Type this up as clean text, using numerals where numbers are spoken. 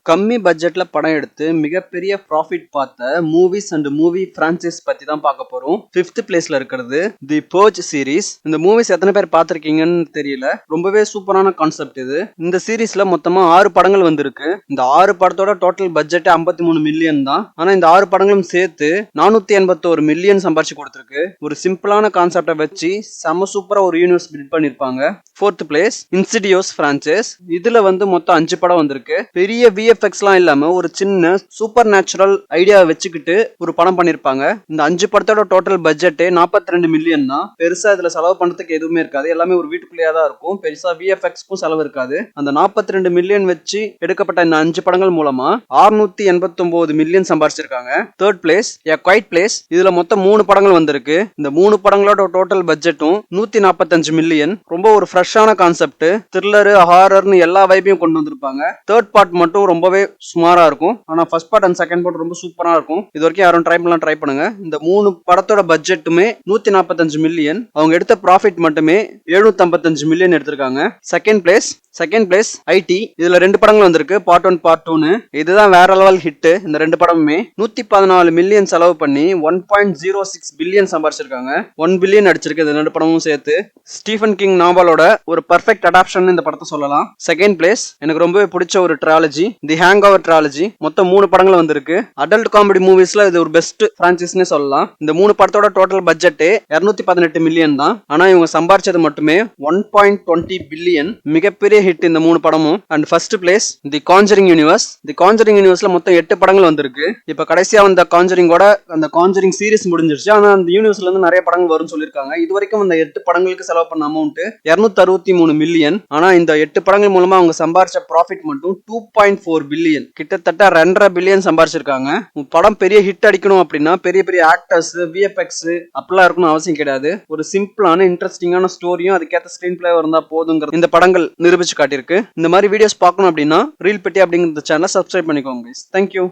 கம்மி பட்ஜெட்ல படம் எடுத்து மிகப்பெரிய ப்ராஃபிட் பார்த்த மூவிஸ் அண்ட் மூவி பிரான்சைஸ் பத்தி தான் பார்க்க போறோம். 5th பிளேஸ்ல இருக்கிறது தி பர்ஜ் சீரிஸ். இந்த மூவிஸ் எத்தனை பேர் பார்த்திருக்கீங்கன்னு தெரியல. ரொம்பவே சூப்பரான கான்செப்ட் இது. இந்த சீரிஸ்ல மொத்தமா 6 படங்கள் வந்திருக்கு. இந்த 6 படத்தோட டோட்டல் பட்ஜெட் 53 மில்லியன் தான். ஆனா இந்த 6 படங்களும் சேர்த்து 481 மில்லியன் சம்பாரிச்சு கொடுத்திருக்கு. ஒரு சிம்பிளான கான்செப்டை வச்சு செம சூப்பரா ஒரு யூனிவர்ஸ் பில்ட் பண்ணிருப்பாங்க. 4th place இன்சிடியோஸ் franchise. இதுல மொத்தம் 5 படம் வந்திருக்கு. பெரிய விஎஃப்எக்ஸ்லாம் இல்லாம ஒரு சின்ன சூப்பர் நேச்சுரல் ஐடியா வச்சுக்கிட்டு ஒரு படம் பண்ணிருப்பாங்க. இந்த 5 படத்தோட டோட்டல் பட்ஜெட்டே 42 மில்லியன் தான். பெருசா இதுல செலவு பண்றதுக்கு எதுவுமே இருக்காது. எல்லாமே ஒரு வீட்டுக்குள்ளேயே தான் இருக்கும். பெருசா விஎஃப்எக்ஸ்க்கும் செலவு இருக்காது. அந்த 42 மில்லியன் வச்சு எடுக்கப்பட்ட இந்த 5 படங்கள் மூலமா 689 மில்லியன் சம்பாரிச்சிருக்காங்க. 3rd பிளேஸ் எ குவைட் பிளேஸ். இதுல மொத்தம் 3 படங்கள் வந்திருக்கு. இந்த 3 படங்களோட டோட்டல் பட்ஜெட்டும் 145 மில்லியன். ரொம்ப ஒரு ஃப்ரெஷ்ஷான கான்செப்ட். த்ரில்லர் ஹாரர்னு எல்லா வைப்பையும் கொண்டு வந்திருப்பாங்க. 3rd பார்ட் மட்டும் ரொம்பவே சுமாரா இருக்கும். ஆனா first part and second part ரொம்ப சூப்பரா இருக்கும். இது வரைக்கும் யாரும் ட்ரை பண்ணுங்க. இந்த 3 படத்தோட பட்ஜெட்டுமே 145 மில்லியன். அவங்க எடுத்த ப்ராஃபிட் மட்டுமே 755 மில்லியன் எடுத்திருக்காங்க. Second place ID. இதுல 2 படங்கள் வந்திருக்கு, பார்ட் 1 பார்ட் 2னு. இதுதான் வேற லெவல் ஹிட். இந்த 2 படமுமே 114 மில்லியன் செலவு பண்ணி 1.06 பில்லியன் சம்பாரிச்சிருக்காங்க. 1 பில்லியன் அடிச்சிருக்கு இந்த 2 படமும் சேர்த்து. ஸ்டீஃபன் கிங் நாவலோட ஒரு பெர்ஃபெக்ட் அடாப்ஷன் இந்த படத்தை சொல்லலாம். செகண்ட் பிளேஸ் எனக்கு ரொம்பவே பிடிச்ச ஒரு ட்ராலஜி, தி ஹேங் ஓவர் ட்ராலஜி. மொத்தம் 3 படங்கள் வந்திருக்கு. அடல்ட் காமெடி மூவிஸ்ல இது ஒரு பெஸ்ட் பிரான்சைஸ்னே சொல்லலாம். இந்த 3 படத்தோட டோட்டல் பட்ஜெட்டே 218 மில்லியன் தான். ஆனா இவங்க சம்பாரிச்சது மட்டுமே 1.20 பில்லியன். மிகப்பெரிய ஹிட் இந்த 3 படமும். And first place the Conjuring universe. The Conjuring யூனிவர்ஸ்ல மொத்தம் 8 படங்கள் வந்திருக்கு. இப்ப கடைசியா வந்த காஞ்சரிங்கோட அந்த காஞ்சரிங் சீரிஸ் முடிஞ்சிருச்சு. ஆனா அந்த யூனிவர்ஸ்ல இருந்து நிறைய படங்கள் வரும்னு சொல்லிருக்காங்க. இது வரைக்கும் அந்த 8 படங்களுக்கு செலவு பண்ண அமௌண்ட் 263 மில்லியன். ஆனா இந்த 8 படங்கள் மூலமா அவங்க சம்பாரிச்ச ப்ராஃபிட் மட்டும் 2.4 பில்லியன். கிட்டத்தட்ட 2.5 பில்லியன் சம்பாரிச்சிருக்காங்க. படம் பெரிய ஹிட் அடிக்கணும் அப்படின்னா பெரிய பெரிய ஆக்டர்ஸ், விஎஃப்எக்ஸ் அப்படிலாம் இருக்கணும் அவசியம் கிடையாது. ஒரு சிம்பிளான இன்ட்ரெஸ்டிங்கான ஸ்டோரியும் அதுக்கேற்ற ஸ்கிரீன் பிளே இருந்தா போதுங்கிறது இந்த படங்கள் நிரூபிச்சு காட்டியிருக்கு. இந்த மாதிரி வீடியோஸ் பார்க்கணும் அப்படின்னா ரீல் பெட்டி அப்படிங்கிற சேனலை சப்ஸ்கிரைப் பண்ணிக்கோங்க. தேங்க்யூ.